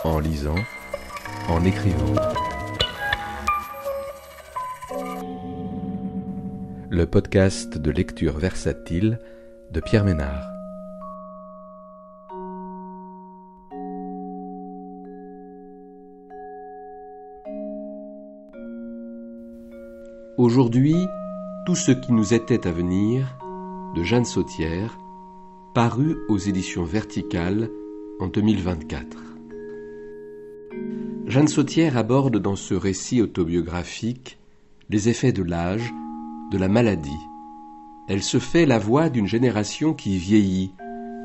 en lisant, en écrivant. Le podcast de lecture versatile de Pierre Ménard. Aujourd'hui, tout ce qui nous était à venir, de Jeanne Sautière, paru aux éditions Verticales en 2024. Jeanne Sautière aborde dans ce récit autobiographique les effets de l'âge, de la maladie. Elle se fait la voix d'une génération qui vieillit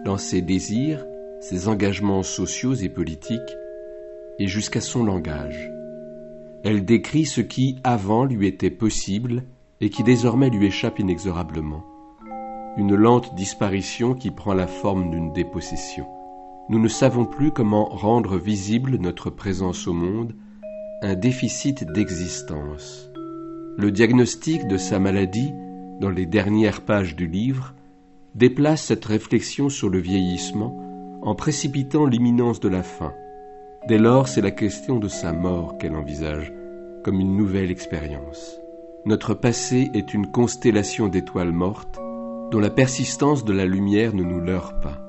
dans ses désirs, ses engagements sociaux et politiques, et jusqu'à son langage. Elle décrit ce qui, avant, lui était possible et qui désormais lui échappe inexorablement. Une lente disparition qui prend la forme d'une dépossession. Nous ne savons plus comment rendre visible notre présence au monde, un déficit d'existence. Le diagnostic de sa maladie, dans les dernières pages du livre, déplace cette réflexion sur le vieillissement en précipitant l'imminence de la fin. Dès lors, c'est la question de sa mort qu'elle envisage, comme une nouvelle expérience. Notre passé est une constellation d'étoiles mortes, dont la persistance de la lumière ne nous leurre pas.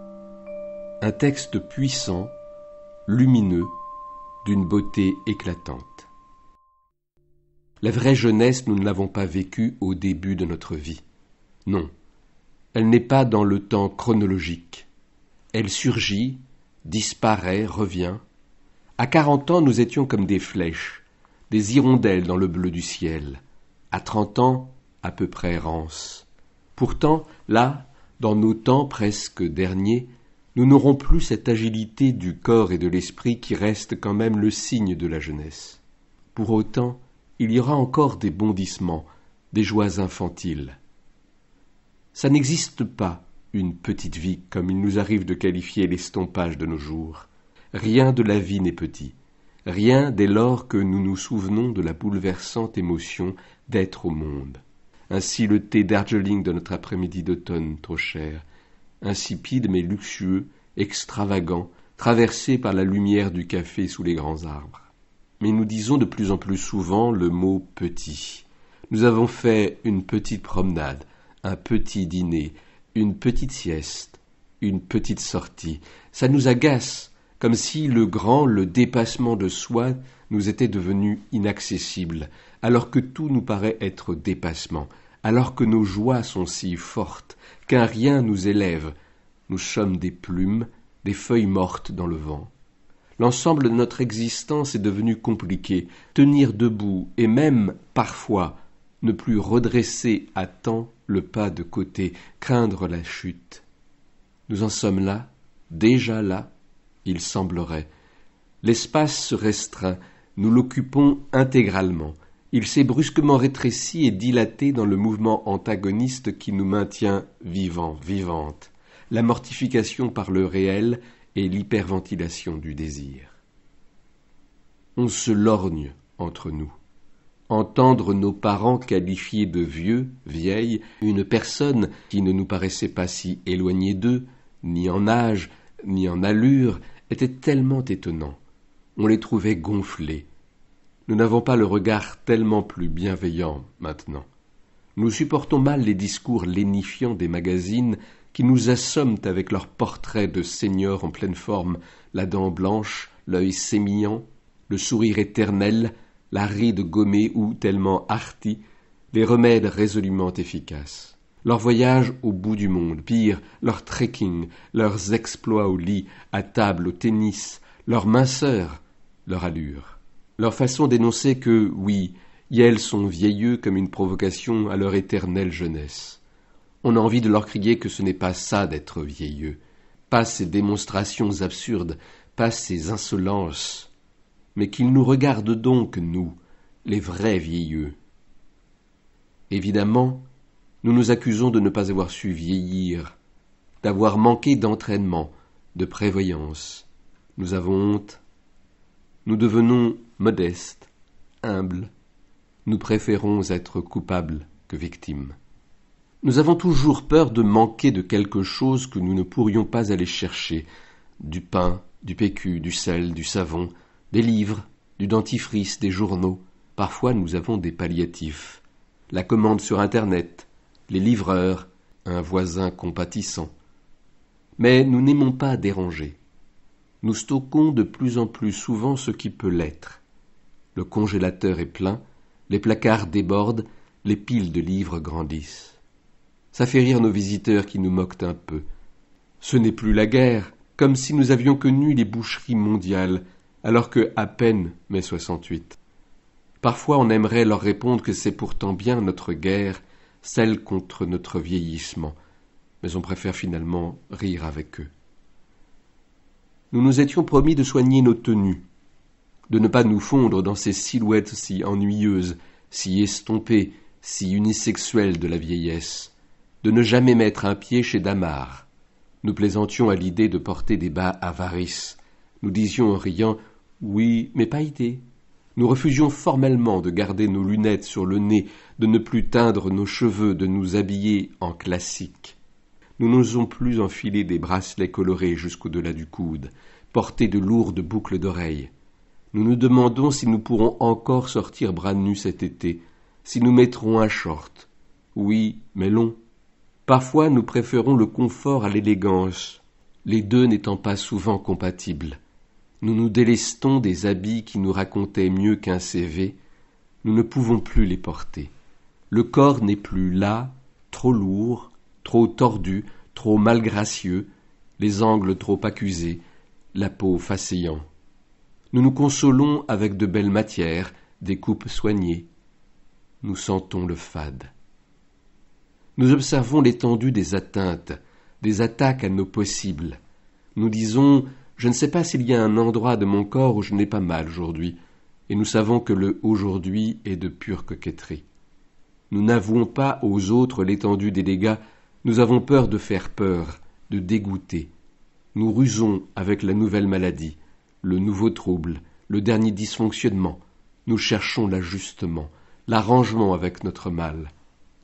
Un texte puissant, lumineux, d'une beauté éclatante. La vraie jeunesse, nous ne l'avons pas vécue au début de notre vie. Non, elle n'est pas dans le temps chronologique. Elle surgit, disparaît, revient. À 40 ans, nous étions comme des flèches, des hirondelles dans le bleu du ciel. À 30 ans, à peu près rances. Pourtant, là, dans nos temps presque derniers, nous n'aurons plus cette agilité du corps et de l'esprit qui reste quand même le signe de la jeunesse. Pour autant, il y aura encore des bondissements, des joies infantiles. Ça n'existe pas, une petite vie, comme il nous arrive de qualifier l'estompage de nos jours. Rien de la vie n'est petit. Rien dès lors que nous nous souvenons de la bouleversante émotion d'être au monde. Ainsi le thé Darjeeling de notre après-midi d'automne trop cher, insipide mais luxueux, extravagant, traversé par la lumière du café sous les grands arbres. Mais nous disons de plus en plus souvent le mot « petit ». Nous avons fait une petite promenade, un petit dîner, une petite sieste, une petite sortie. Ça nous agace, comme si le grand, le dépassement de soi nous était devenu inaccessible, alors que tout nous paraît être dépassement, alors que nos joies sont si fortes, qu'un rien nous élève. Nous sommes des plumes, des feuilles mortes dans le vent. L'ensemble de notre existence est devenu compliqué. Tenir debout et même, parfois, ne plus redresser à temps le pas de côté, craindre la chute. Nous en sommes là, déjà là, il semblerait. L'espace se restreint, nous l'occupons intégralement. Il s'est brusquement rétréci et dilaté dans le mouvement antagoniste qui nous maintient vivants, vivantes, la mortification par le réel et l'hyperventilation du désir. On se lorgne entre nous. Entendre nos parents qualifier de vieux, vieille, une personne qui ne nous paraissait pas si éloignée d'eux, ni en âge, ni en allure, était tellement étonnant. On les trouvait gonflés. Nous n'avons pas le regard tellement plus bienveillant maintenant. Nous supportons mal les discours lénifiants des magazines qui nous assomment avec leurs portraits de seigneurs en pleine forme, la dent blanche, l'œil sémillant, le sourire éternel, la ride gommée ou, tellement arty, les remèdes résolument efficaces. Leur voyage au bout du monde, pire, leur trekking, leurs exploits au lit, à table, au tennis, leur minceur, leur allure. Leur façon d'énoncer que, oui, elles sont vieilleux comme une provocation à leur éternelle jeunesse. On a envie de leur crier que ce n'est pas ça d'être vieilleux, pas ces démonstrations absurdes, pas ces insolences, mais qu'ils nous regardent donc, nous, les vrais vieilleux. Évidemment, nous nous accusons de ne pas avoir su vieillir, d'avoir manqué d'entraînement, de prévoyance. Nous avons honte. Nous devenons modestes, humbles. Nous préférons être coupables que victimes. Nous avons toujours peur de manquer de quelque chose que nous ne pourrions pas aller chercher, du pain, du PQ, du sel, du savon, des livres, du dentifrice, des journaux. Parfois nous avons des palliatifs. La commande sur Internet, les livreurs, un voisin compatissant. Mais nous n'aimons pas déranger. Nous stockons de plus en plus souvent ce qui peut l'être. Le congélateur est plein, les placards débordent, les piles de livres grandissent. Ça fait rire nos visiteurs qui nous moquent un peu. Ce n'est plus la guerre, comme si nous avions connu les boucheries mondiales, alors que à peine mai 68. Parfois on aimerait leur répondre que c'est pourtant bien notre guerre, celle contre notre vieillissement, mais on préfère finalement rire avec eux. Nous nous étions promis de soigner nos tenues, de ne pas nous fondre dans ces silhouettes si ennuyeuses, si estompées, si unisexuelles de la vieillesse, de ne jamais mettre un pied chez Damar. Nous plaisantions à l'idée de porter des bas à varices. Nous disions en riant « oui, mais pas idée ». Nous refusions formellement de garder nos lunettes sur le nez, de ne plus teindre nos cheveux, de nous habiller en classique. Nous n'osons plus enfiler des bracelets colorés jusqu'au-delà du coude, porter de lourdes boucles d'oreilles. Nous nous demandons si nous pourrons encore sortir bras nus cet été, si nous mettrons un short. Oui, mais long. Parfois nous préférons le confort à l'élégance, les deux n'étant pas souvent compatibles. Nous nous délestons des habits qui nous racontaient mieux qu'un CV. Nous ne pouvons plus les porter. Le corps n'est plus là, trop lourd, trop tordu, trop malgracieux, les angles trop accusés, la peau faséant. Nous nous consolons avec de belles matières, des coupes soignées. Nous sentons le fade. Nous observons l'étendue des atteintes, des attaques à nos possibles. Nous disons « je ne sais pas s'il y a un endroit de mon corps où je n'ai pas mal aujourd'hui », et nous savons que le « aujourd'hui » est de pure coquetterie. Nous n'avouons pas aux autres l'étendue des dégâts, nous avons peur de faire peur, de dégoûter. Nous rusons avec la nouvelle maladie, le nouveau trouble, le dernier dysfonctionnement. Nous cherchons l'ajustement, l'arrangement avec notre mal.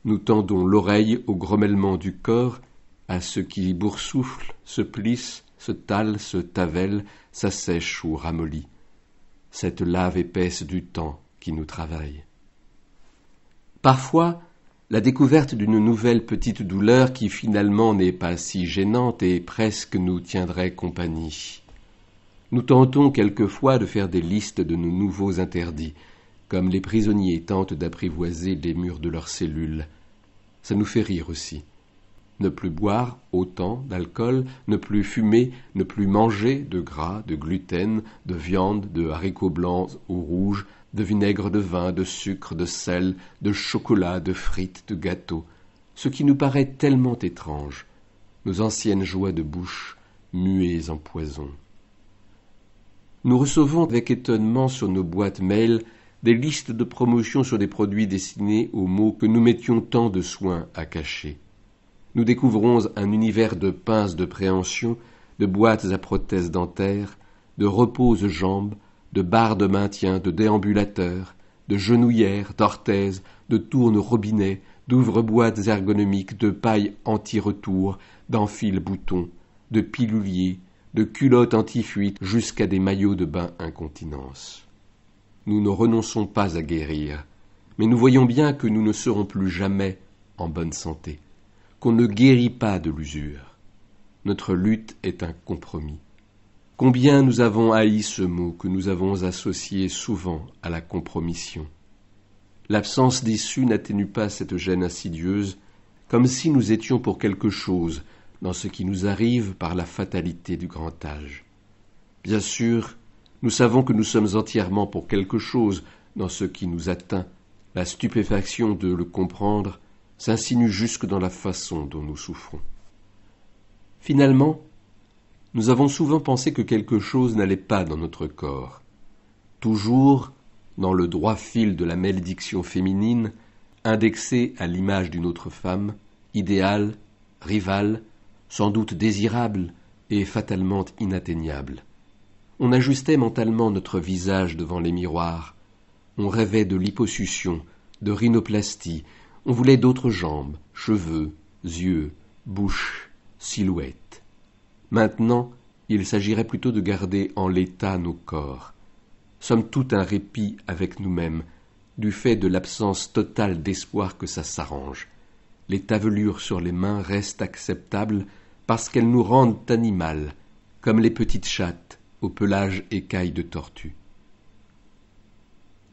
Nous tendons l'oreille au grommellement du corps, à ce qui boursoufle, se plisse, se tale, se tavelle, s'assèche ou ramollit. Cette lave épaisse du temps qui nous travaille. Parfois, la découverte d'une nouvelle petite douleur qui finalement n'est pas si gênante et presque nous tiendrait compagnie. Nous tentons quelquefois de faire des listes de nos nouveaux interdits, comme les prisonniers tentent d'apprivoiser les murs de leurs cellules. Ça nous fait rire aussi. Ne plus boire autant d'alcool, ne plus fumer, ne plus manger de gras, de gluten, de viande, de haricots blancs ou rouges, de vinaigre de vin, de sucre, de sel, de chocolat, de frites, de gâteaux, ce qui nous paraît tellement étrange, nos anciennes joies de bouche, muées en poison. Nous recevons avec étonnement sur nos boîtes mail des listes de promotion sur des produits destinés aux maux que nous mettions tant de soin à cacher. Nous découvrons un univers de pinces de préhension, de boîtes à prothèses dentaires, de reposes jambes, de barres de maintien, de déambulateurs, de genouillères, d'orthèses, de tourne-robinets, d'ouvre-boîtes ergonomiques, de pailles anti-retour, d'enfile-boutons, de piluliers, de culottes anti-fuite jusqu'à des maillots de bain incontinence. Nous ne renonçons pas à guérir, mais nous voyons bien que nous ne serons plus jamais en bonne santé, qu'on ne guérit pas de l'usure. Notre lutte est un compromis. Combien nous avons haï ce mot que nous avons associé souvent à la compromission. L'absence d'issue n'atténue pas cette gêne insidieuse, comme si nous étions pour quelque chose dans ce qui nous arrive par la fatalité du grand âge. Bien sûr, nous savons que nous sommes entièrement pour quelque chose dans ce qui nous atteint. La stupéfaction de le comprendre s'insinue jusque dans la façon dont nous souffrons. Finalement, nous avons souvent pensé que quelque chose n'allait pas dans notre corps. Toujours, dans le droit fil de la malédiction féminine, indexée à l'image d'une autre femme, idéale, rivale, sans doute désirable et fatalement inatteignable. On ajustait mentalement notre visage devant les miroirs. On rêvait de liposuction, de rhinoplastie. On voulait d'autres jambes, cheveux, yeux, bouche, silhouette. Maintenant, il s'agirait plutôt de garder en l'état nos corps. Somme toute un répit avec nous-mêmes, du fait de l'absence totale d'espoir que ça s'arrange. Les tavelures sur les mains restent acceptables parce qu'elles nous rendent animales, comme les petites chattes au pelage écaille de tortue.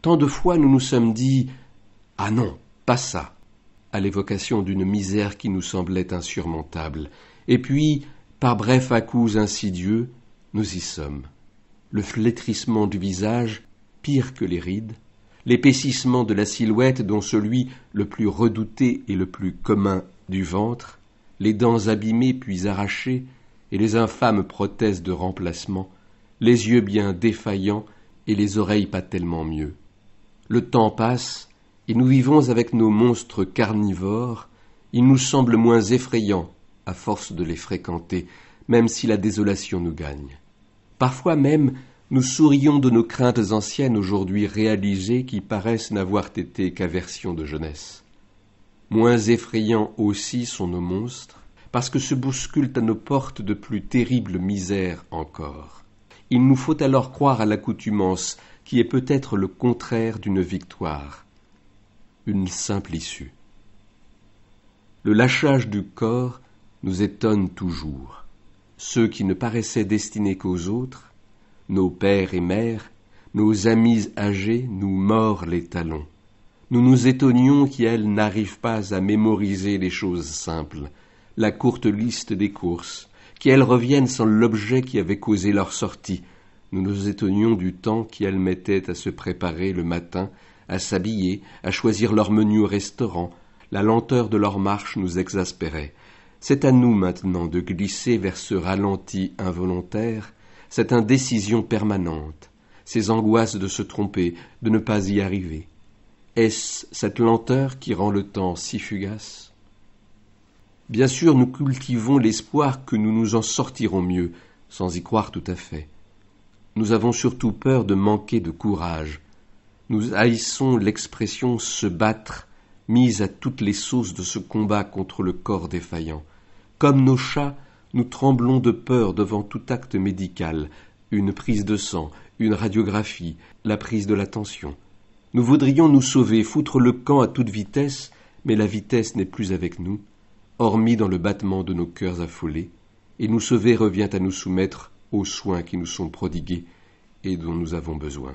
Tant de fois nous nous sommes dit « Ah non, pas ça !» à l'évocation d'une misère qui nous semblait insurmontable. Et puis, par brefs à-coups insidieux, nous y sommes. Le flétrissement du visage, pire que les rides, l'épaississement de la silhouette dont celui le plus redouté et le plus commun du ventre, les dents abîmées puis arrachées et les infâmes prothèses de remplacement, les yeux bien défaillants et les oreilles pas tellement mieux. Le temps passe et nous vivons avec nos monstres carnivores, ils nous semblent moins effrayants à force de les fréquenter, même si la désolation nous gagne. Parfois même, nous sourions de nos craintes anciennes aujourd'hui réalisées qui paraissent n'avoir été qu'aversions de jeunesse. Moins effrayants aussi sont nos monstres, parce que se bousculent à nos portes de plus terribles misères encore. Il nous faut alors croire à l'accoutumance, qui est peut-être le contraire d'une victoire, une simple issue. Le lâchage du corps nous étonne toujours. Ceux qui ne paraissaient destinés qu'aux autres, nos pères et mères, nos amis âgés, nous mordent les talons. Nous nous étonnions qu'elles n'arrivent pas à mémoriser les choses simples, la courte liste des courses, qu'elles reviennent sans l'objet qui avait causé leur sortie. Nous nous étonnions du temps qu'elles mettaient à se préparer le matin, à s'habiller, à choisir leur menu au restaurant. La lenteur de leur marche nous exaspérait. C'est à nous maintenant de glisser vers ce ralenti involontaire, cette indécision permanente, ces angoisses de se tromper, de ne pas y arriver. Est-ce cette lenteur qui rend le temps si fugace ? Bien sûr, nous cultivons l'espoir que nous nous en sortirons mieux, sans y croire tout à fait. Nous avons surtout peur de manquer de courage. Nous haïssons l'expression « se battre » mise à toutes les sauces de ce combat contre le corps défaillant. Comme nos chats, nous tremblons de peur devant tout acte médical, une prise de sang, une radiographie, la prise de la tension. Nous voudrions nous sauver, foutre le camp à toute vitesse, mais la vitesse n'est plus avec nous, hormis dans le battement de nos cœurs affolés, et nous sauver revient à nous soumettre aux soins qui nous sont prodigués et dont nous avons besoin.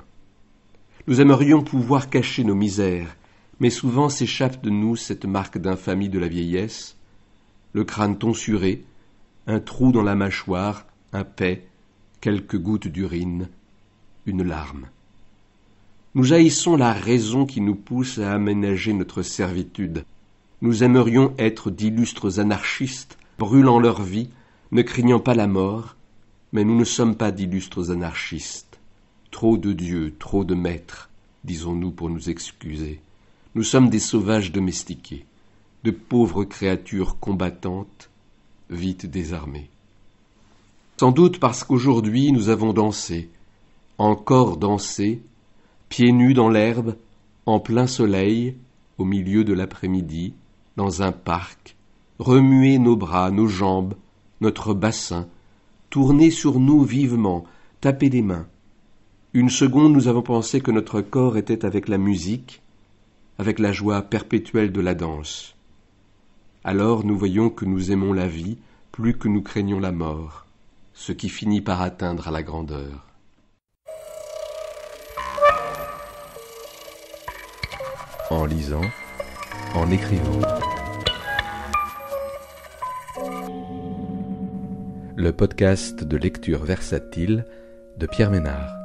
Nous aimerions pouvoir cacher nos misères, mais souvent s'échappe de nous cette marque d'infamie de la vieillesse, le crâne tonsuré, un trou dans la mâchoire, un paix, quelques gouttes d'urine, une larme. Nous haïssons la raison qui nous pousse à aménager notre servitude. Nous aimerions être d'illustres anarchistes, brûlant leur vie, ne craignant pas la mort, mais nous ne sommes pas d'illustres anarchistes. Trop de dieux, trop de maîtres, disons-nous pour nous excuser. Nous sommes des sauvages domestiqués, de pauvres créatures combattantes, vite désarmées. Sans doute parce qu'aujourd'hui nous avons dansé, encore dansé, pieds nus dans l'herbe, en plein soleil, au milieu de l'après-midi, dans un parc, remuer nos bras, nos jambes, notre bassin, tourner sur nous vivement, taper des mains. Une seconde, nous avons pensé que notre corps était avec la musique, avec la joie perpétuelle de la danse. Alors nous voyons que nous aimons la vie plus que nous craignons la mort, ce qui finit par atteindre à la grandeur. En lisant, en écrivant. Le podcast de lecture versatile de Pierre Ménard.